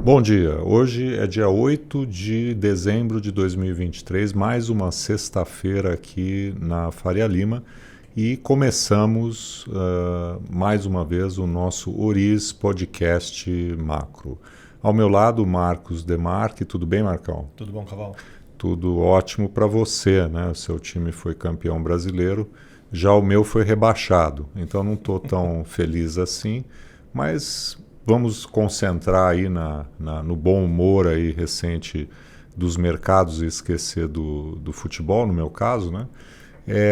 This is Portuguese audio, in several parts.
Bom dia, hoje é dia 8 de dezembro de 2023, mais uma sexta-feira aqui na Faria Lima e começamos mais uma vez o nosso Oriz Podcast Macro. Ao meu lado, Marcos Demarque. Tudo bem, Marcão? Tudo bom, Cavalo? Tudo ótimo para você, né? O seu time foi campeão brasileiro, já o meu foi rebaixado, então não estou tão feliz assim, mas vamos concentrar aí no bom humor aí recente dos mercados e esquecer do futebol, no meu caso, né?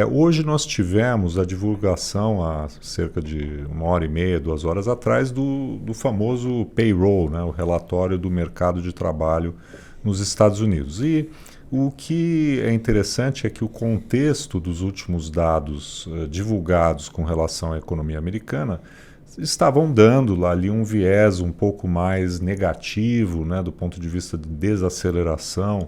Hoje nós tivemos a divulgação há cerca de 1h30, 2 horas atrás do famoso payroll, né? O relatório do mercado de trabalho nos Estados Unidos. E o que é interessante é que o contexto dos últimos dados divulgados com relação à economia americana estavam dando lá ali um viés um pouco mais negativo, né, do ponto de vista de desaceleração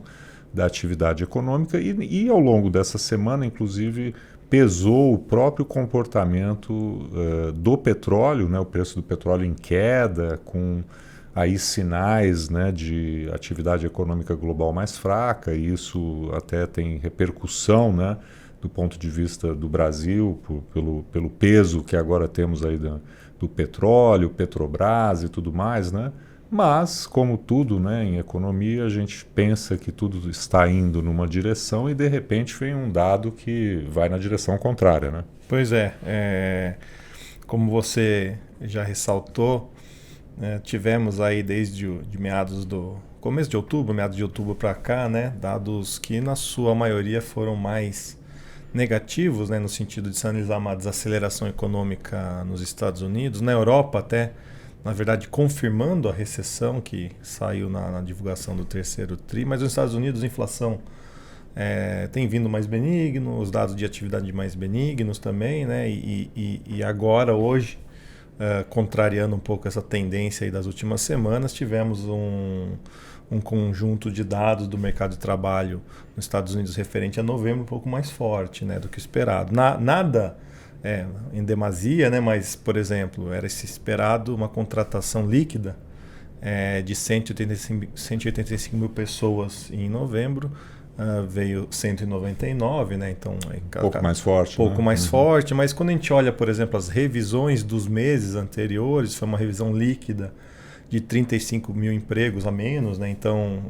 da atividade econômica e ao longo dessa semana, inclusive, pesou o próprio comportamento do petróleo, né, o preço do petróleo em queda, com aí sinais, né, de atividade econômica global mais fraca, e isso até tem repercussão, né, do ponto de vista do Brasil, pelo peso que agora temos aí do petróleo, Petrobras e tudo mais, né? Mas, como tudo, né, em economia, a gente pensa que tudo está indo numa direção e de repente vem um dado que vai na direção contrária, né? Pois como você já ressaltou, tivemos aí desde de meados do começo de outubro, meados de outubro para cá, né, dados que na sua maioria foram mais negativos, né, no sentido de sinalizar uma desaceleração econômica nos Estados Unidos, na Europa até, na verdade, confirmando a recessão que saiu na divulgação do terceiro TRI, mas nos Estados Unidos a inflação tem vindo mais benigno, os dados de atividade mais benignos também, né, e agora, hoje, contrariando um pouco essa tendência aí das últimas semanas, tivemos um conjunto de dados do mercado de trabalho nos Estados Unidos referente a novembro um pouco mais forte, né, do que esperado. Nada em demasia, né, mas, por exemplo, era esperado uma contratação líquida de 185 mil pessoas em novembro, veio 199, né, então pouco mais forte. Pouco né? mais forte, mas quando a gente olha, por exemplo, as revisões dos meses anteriores, foi uma revisão líquida de 35 mil empregos a menos, né? Então,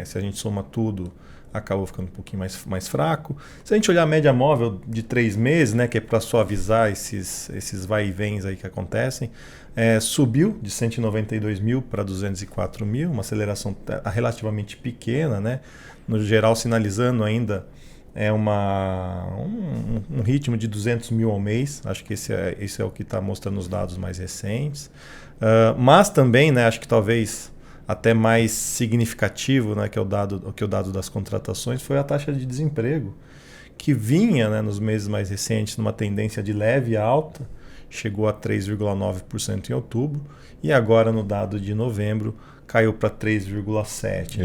se a gente soma tudo, acabou ficando um pouquinho mais fraco. Se a gente olhar a média móvel de 3 meses, né, que é para suavizar esses vai e vens aí que acontecem, subiu de 192 mil para 204 mil, uma aceleração relativamente pequena, né? No geral, sinalizando ainda um ritmo de 200 mil ao mês. Acho que esse é o que está mostrando os dados mais recentes. Mas também, né, acho que talvez até mais significativo, né, que é o dado das contratações, foi a taxa de desemprego, que vinha, né, nos meses mais recentes numa tendência de leve alta, chegou a 3,9% em outubro, e agora no dado de novembro caiu para 3,7%.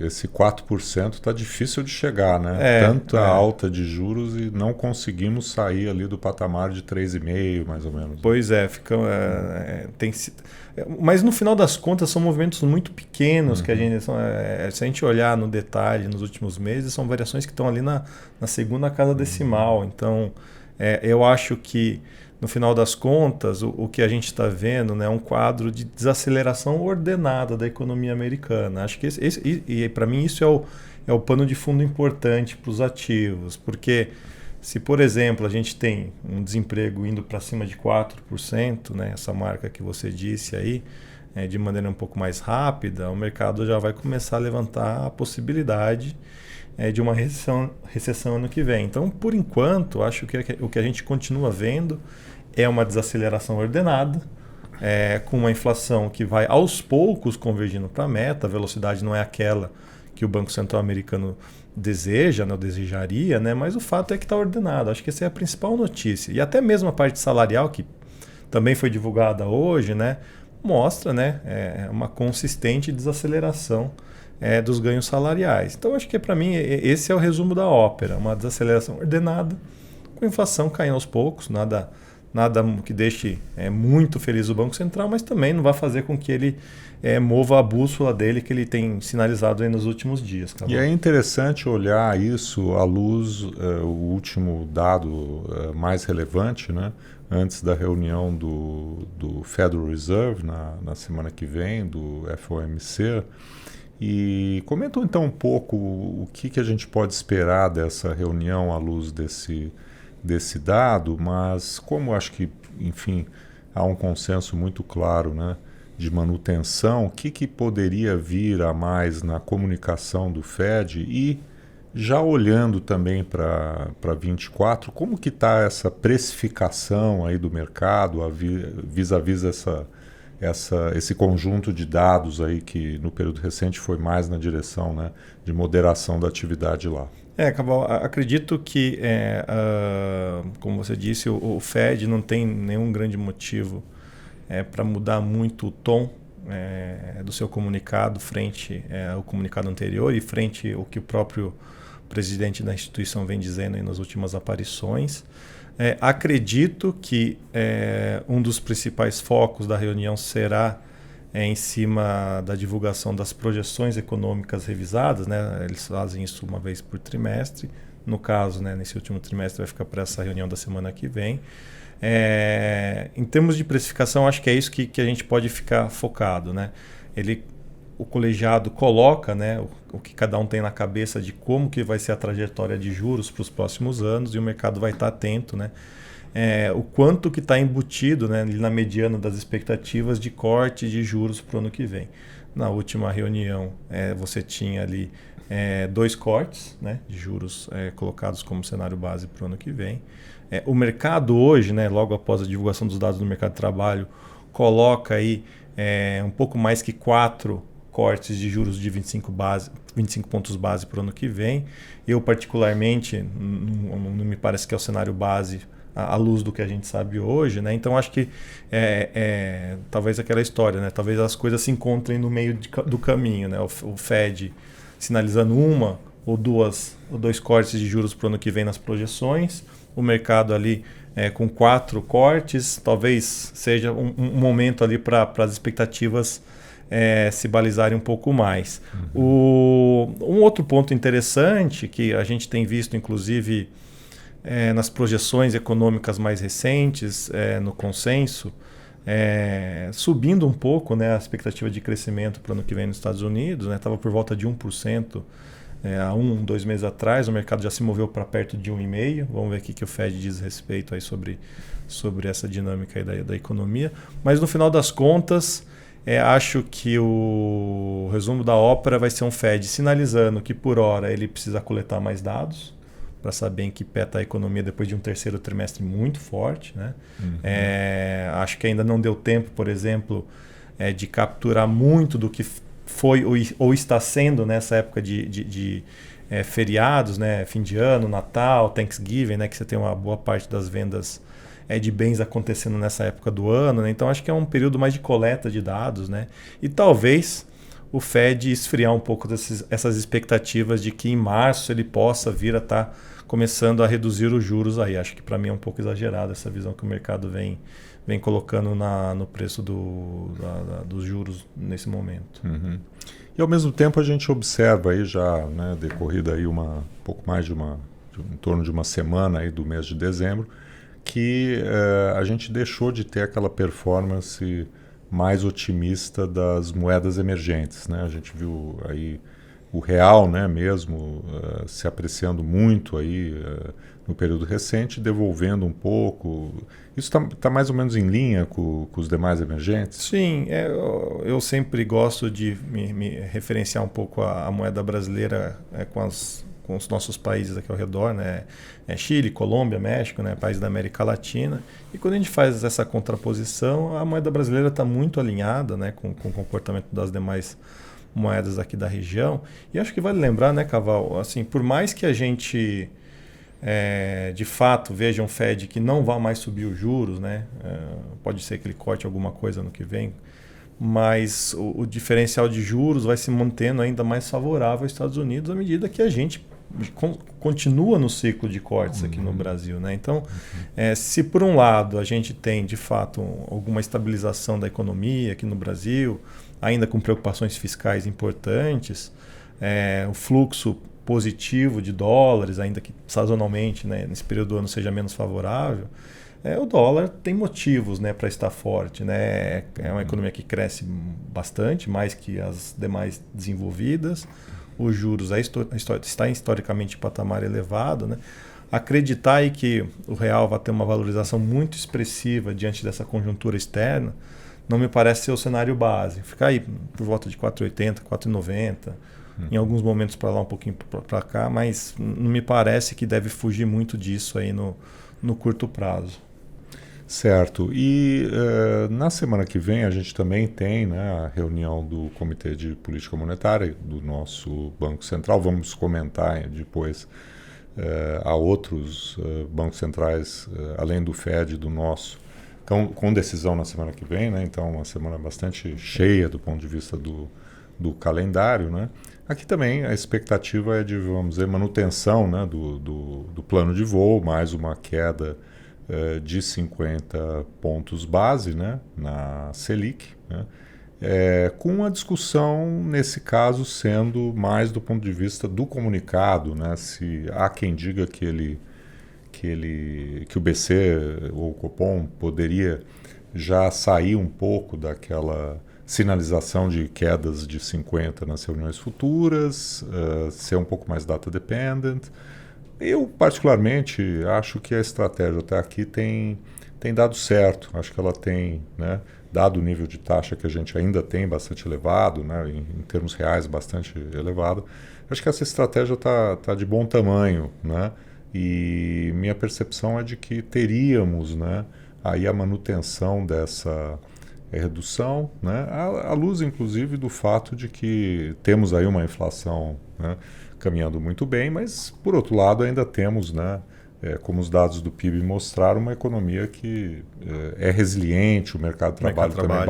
Esse 4% está difícil de chegar, né? Tanta alta de juros e não conseguimos sair ali do patamar de 3,5%, mais ou menos. Pois mas no final das contas são movimentos muito pequenos que a gente... se a gente olhar no detalhe nos últimos meses, são variações que estão ali na segunda casa decimal. Então, eu acho que no final das contas, o que a gente está vendo, né, é um quadro de desaceleração ordenada da economia americana. Acho que para mim isso é o pano de fundo importante para os ativos, porque se, por exemplo, a gente tem um desemprego indo para cima de 4%, né, essa marca que você disse aí, de maneira um pouco mais rápida, o mercado já vai começar a levantar a possibilidade de uma recessão ano que vem. Então, por enquanto, acho que o que a gente continua vendo é uma desaceleração ordenada, com uma inflação que vai aos poucos convergindo para a meta. A velocidade não é aquela que o Banco Central americano deseja, né, ou desejaria, né, mas o fato é que está ordenado. Acho que essa é a principal notícia. E até mesmo a parte salarial, que também foi divulgada hoje, né, mostra, né, uma consistente desaceleração dos ganhos salariais. Então, acho que para mim esse é o resumo da ópera, uma desaceleração ordenada, com a inflação caindo aos poucos, nada nada que deixe muito feliz o Banco Central, mas também não vai fazer com que ele mova a bússola dele que ele tem sinalizado aí nos últimos dias. E é interessante olhar isso à luz, o último dado mais relevante, né? Antes da reunião do Federal Reserve na semana que vem, do FOMC. E comentam então um pouco o que a gente pode esperar dessa reunião à luz desse dado, mas como acho que, enfim, há um consenso muito claro, né, de manutenção, o que poderia vir a mais na comunicação do Fed e já olhando também para 24, como que está essa precificação aí do mercado vis-à-vis esse conjunto de dados aí que no período recente foi mais na direção, né, de moderação da atividade lá? Cabal, acredito que, como você disse, o Fed não tem nenhum grande motivo para mudar muito o tom do seu comunicado frente ao comunicado anterior e frente ao que o próprio presidente da instituição vem dizendo aí nas últimas aparições. Acredito que um dos principais focos da reunião será em cima da divulgação das projeções econômicas revisadas, né? Eles fazem isso uma vez por trimestre. No caso, né, nesse último trimestre vai ficar para essa reunião da semana que vem. Em termos de precificação, acho que é isso que a gente pode ficar focado, né? O colegiado coloca, né, o que cada um tem na cabeça de como que vai ser a trajetória de juros para os próximos anos e o mercado vai estar atento, né? O quanto que está embutido, né, na mediana das expectativas de corte de juros para o ano que vem. Na última reunião, você tinha ali 2 cortes, né, de juros colocados como cenário base para o ano que vem. O mercado hoje, né, logo após a divulgação dos dados do mercado de trabalho, coloca aí um pouco mais que 4 cortes de juros de 25 pontos base para o ano que vem. Eu, particularmente, não me parece que é o cenário base à luz do que a gente sabe hoje, né? Então acho que talvez aquela história, né? Talvez as coisas se encontrem no meio do caminho, né? O Fed sinalizando uma ou dois cortes de juros para o ano que vem nas projeções, o mercado ali com 4 cortes, talvez seja um momento ali para as expectativas se balizarem um pouco mais. Um outro ponto interessante que a gente tem visto, inclusive, nas projeções econômicas mais recentes, no consenso, subindo um pouco, né, a expectativa de crescimento para o ano que vem nos Estados Unidos, estava por volta de 1%. Há 2 meses atrás, o mercado já se moveu para perto de 1,5%. Vamos ver o que o Fed diz a respeito aí sobre essa dinâmica aí da economia. Mas no final das contas, acho que o resumo da ópera vai ser um Fed sinalizando que por hora ele precisa coletar mais dados para saber em que pé está a economia depois de um terceiro trimestre muito forte, né? Acho que ainda não deu tempo, por exemplo, de capturar muito do que foi ou está sendo nessa época de feriados, né? Fim de ano, Natal, Thanksgiving, né? Que você tem uma boa parte das vendas de bens acontecendo nessa época do ano, né? Então acho que é um período mais de coleta de dados, né? E talvez o Fed esfriar um pouco essas expectativas de que em março ele possa vir a estar começando a reduzir os juros aí. Acho que para mim é um pouco exagerada essa visão que o mercado vem colocando no preço dos juros nesse momento. E ao mesmo tempo a gente observa aí já, né, decorrida aí pouco mais em torno de uma semana aí do mês de dezembro, que a gente deixou de ter aquela performance mais otimista das moedas emergentes, né? A gente viu aí o real, né, mesmo se apreciando muito aí no período recente, devolvendo um pouco. Isso está mais ou menos em linha com os demais emergentes? Sim, eu sempre gosto de me referenciar um pouco a moeda brasileira com os nossos países aqui ao redor, né? Chile, Colômbia, México, né? Países da América Latina. E quando a gente faz essa contraposição, a moeda brasileira está muito alinhada, né, com o comportamento das demais moedas aqui da região. E acho que vale lembrar, né, Caval, assim, por mais que a gente de fato veja um Fed que não vá mais subir os juros, né? Pode ser que ele corte alguma coisa no que vem, mas o diferencial de juros vai se mantendo ainda mais favorável aos Estados Unidos à medida que a gente continua no ciclo de cortes aqui no Brasil, né? Então, se por um lado a gente tem de fato alguma estabilização da economia aqui no Brasil, ainda com preocupações fiscais importantes, o fluxo positivo de dólares, ainda que sazonalmente, né, nesse período do ano seja menos favorável, o dólar tem motivos, né, para estar forte, né? É uma economia que cresce bastante, mais que as demais desenvolvidas. Os juros está historicamente em patamar elevado, né? Acreditar aí que o real vai ter uma valorização muito expressiva diante dessa conjuntura externa não me parece ser o cenário base. Ficar aí por volta de 4,80, 4,90, em alguns momentos para lá, um pouquinho para cá, mas não me parece que deve fugir muito disso aí no curto prazo. Certo. E na semana que vem a gente também tem, né, a reunião do Comitê de Política Monetária do nosso Banco Central. Vamos comentar depois a outros bancos centrais, além do Fed e do nosso, com decisão na semana que vem, né? Então uma semana bastante cheia do ponto de vista do calendário, né? Aqui também a expectativa é de, vamos dizer, manutenção, né, do plano de voo, mais uma queda de 50 pontos base, né, na Selic, né, com a discussão, nesse caso, sendo mais do ponto de vista do comunicado, né, se há quem diga que o BC ou o Copom poderia já sair um pouco daquela sinalização de quedas de 50 nas reuniões futuras, ser um pouco mais data dependent. Eu, particularmente, acho que a estratégia até aqui tem dado certo. Acho que ela tem, né, dado o nível de taxa que a gente ainda tem bastante elevado, né, em termos reais bastante elevado. Acho que essa estratégia está de bom tamanho, né, e minha percepção é de que teríamos, né, aí a manutenção dessa redução, né, à luz, inclusive, do fato de que temos aí uma inflação, né, caminhando muito bem, mas, por outro lado, ainda temos, né, como os dados do PIB mostraram, uma economia que é resiliente, o mercado de trabalho também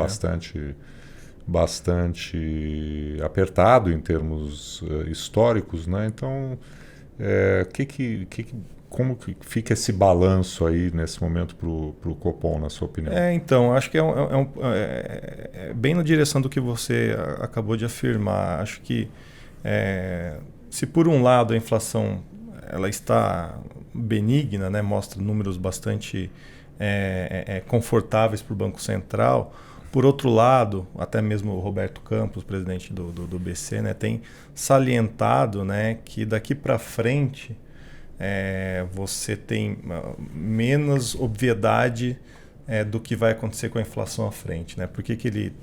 bastante apertado em termos históricos, né? Então, como que fica esse balanço aí nesse momento para o Copom, na sua opinião? Então, acho que é bem na direção do que você acabou de afirmar. Acho que se por um lado a inflação ela está benigna, né, mostra números bastante confortáveis para o Banco Central, por outro lado, até mesmo o Roberto Campos, presidente do BC, né, tem salientado, né, que daqui para frente você tem menos obviedade do que vai acontecer com a inflação à frente, né? Por que ele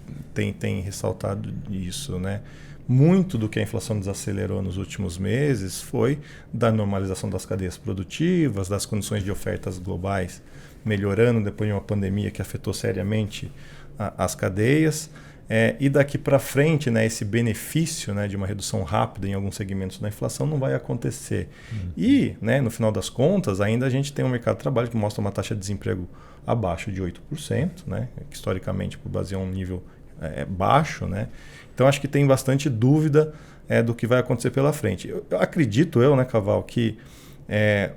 tem ressaltado isso, né? Muito do que a inflação desacelerou nos últimos meses foi da normalização das cadeias produtivas, das condições de ofertas globais melhorando depois de uma pandemia que afetou seriamente as cadeias. E daqui para frente, né, esse benefício, né, de uma redução rápida em alguns segmentos da inflação não vai acontecer. E, né, no final das contas, ainda a gente tem um mercado de trabalho que mostra uma taxa de desemprego abaixo de 8%, né, que historicamente para o Brasil é um nível baixo, né? Então acho que tem bastante dúvida do que vai acontecer pela frente. Eu acredito, né, Caval, que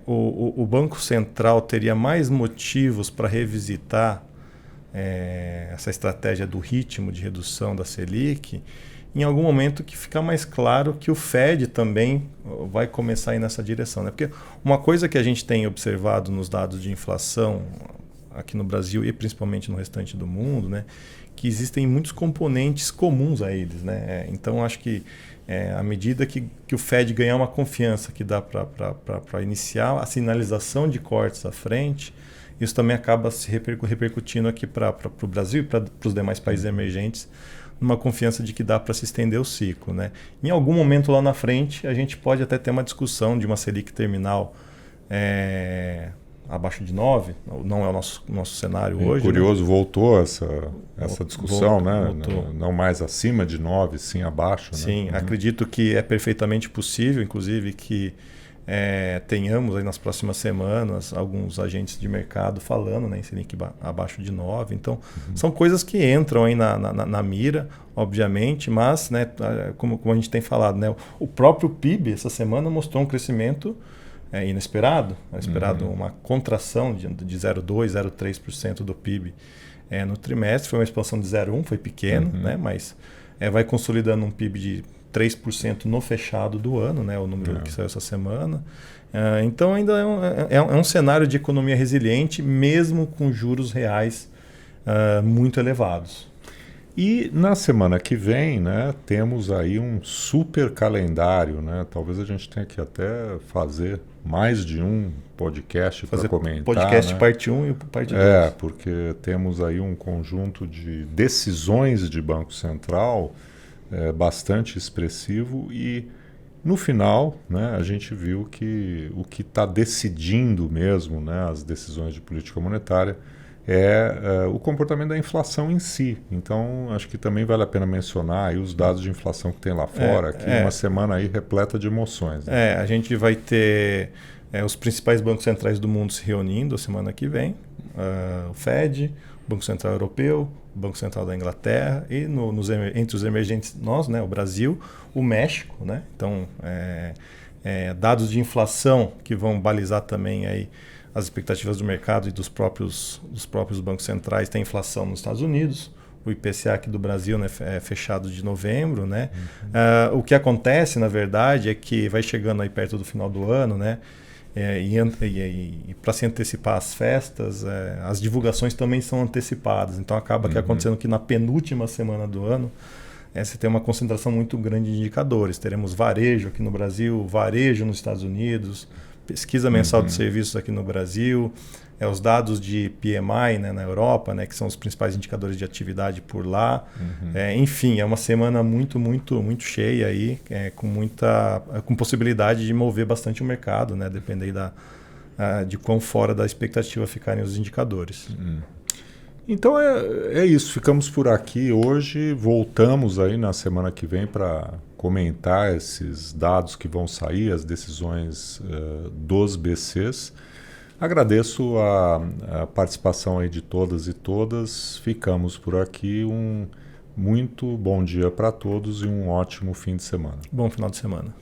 o Banco Central teria mais motivos para revisitar essa estratégia do ritmo de redução da Selic em algum momento que ficar mais claro que o Fed também vai começar a ir nessa direção, né? Porque uma coisa que a gente tem observado nos dados de inflação aqui no Brasil e principalmente no restante do mundo, né, que existem muitos componentes comuns a eles, né? Então acho que à medida que o Fed ganhar uma confiança que dá para iniciar a sinalização de cortes à frente, isso também acaba se repercutindo aqui para o Brasil e para os demais países emergentes, numa confiança de que dá para se estender o ciclo, né? Em algum momento lá na frente, a gente pode até ter uma discussão de uma Selic terminal abaixo de 9, não é o nosso cenário hoje. Curioso, né? Voltou essa discussão, voltou. Né? Não mais acima de 9, sim abaixo. Sim, né? Acredito que é perfeitamente possível, inclusive, que tenhamos aí nas próximas semanas alguns agentes de mercado falando, né, em Selic abaixo de 9. Então, são coisas que entram aí na mira, obviamente, mas, né, como a gente tem falado, né, o próprio PIB essa semana mostrou um crescimento inesperado, uma contração de 0,2%, 0,3% do PIB no trimestre. Foi uma expansão de 0,1%, foi pequeno, né, mas vai consolidando um PIB de 3% no fechado do ano, né, o número que saiu essa semana. Então ainda é um cenário de economia resiliente, mesmo com juros reais muito elevados. E na semana que vem, né, temos aí um super calendário, né? Talvez a gente tenha que até fazer mais de um podcast para comentar. Podcast, né? parte 1 e parte 2. Porque temos aí um conjunto de decisões de Banco Central bastante expressivo e no final, né, a gente viu que o que está decidindo mesmo, né, as decisões de política monetária o comportamento da inflação em si. Então, acho que também vale a pena mencionar aí os dados de inflação que tem lá fora, uma semana aí repleta de emoções. Né? A gente vai ter os principais bancos centrais do mundo se reunindo a semana que vem, o Fed, o Banco Central Europeu, o Banco Central da Inglaterra e entre os emergentes nós, né, o Brasil, o México. Né? Então, dados de inflação que vão balizar também aí as expectativas do mercado e dos próprios bancos centrais. Tem inflação nos Estados Unidos, o IPCA aqui do Brasil, né, fechado de novembro. Né? O que acontece, na verdade, é que vai chegando aí perto do final do ano, né, e para se antecipar as festas, as divulgações também são antecipadas. Então acaba que acontecendo que na penúltima semana do ano você tem uma concentração muito grande de indicadores. Teremos varejo aqui no Brasil, varejo nos Estados Unidos, pesquisa mensal de serviços aqui no Brasil, os dados de PMI, né, na Europa, né, que são os principais indicadores de atividade por lá. Enfim, é uma semana muito, muito, muito cheia aí, com possibilidade de mover bastante o mercado, né, depender de quão fora da expectativa ficarem os indicadores. Então é isso, ficamos por aqui hoje, voltamos aí na semana que vem para comentar esses dados que vão sair, as decisões dos BCs. Agradeço a participação aí de todas e todas, ficamos por aqui, um muito bom dia para todos e um ótimo fim de semana. Bom final de semana.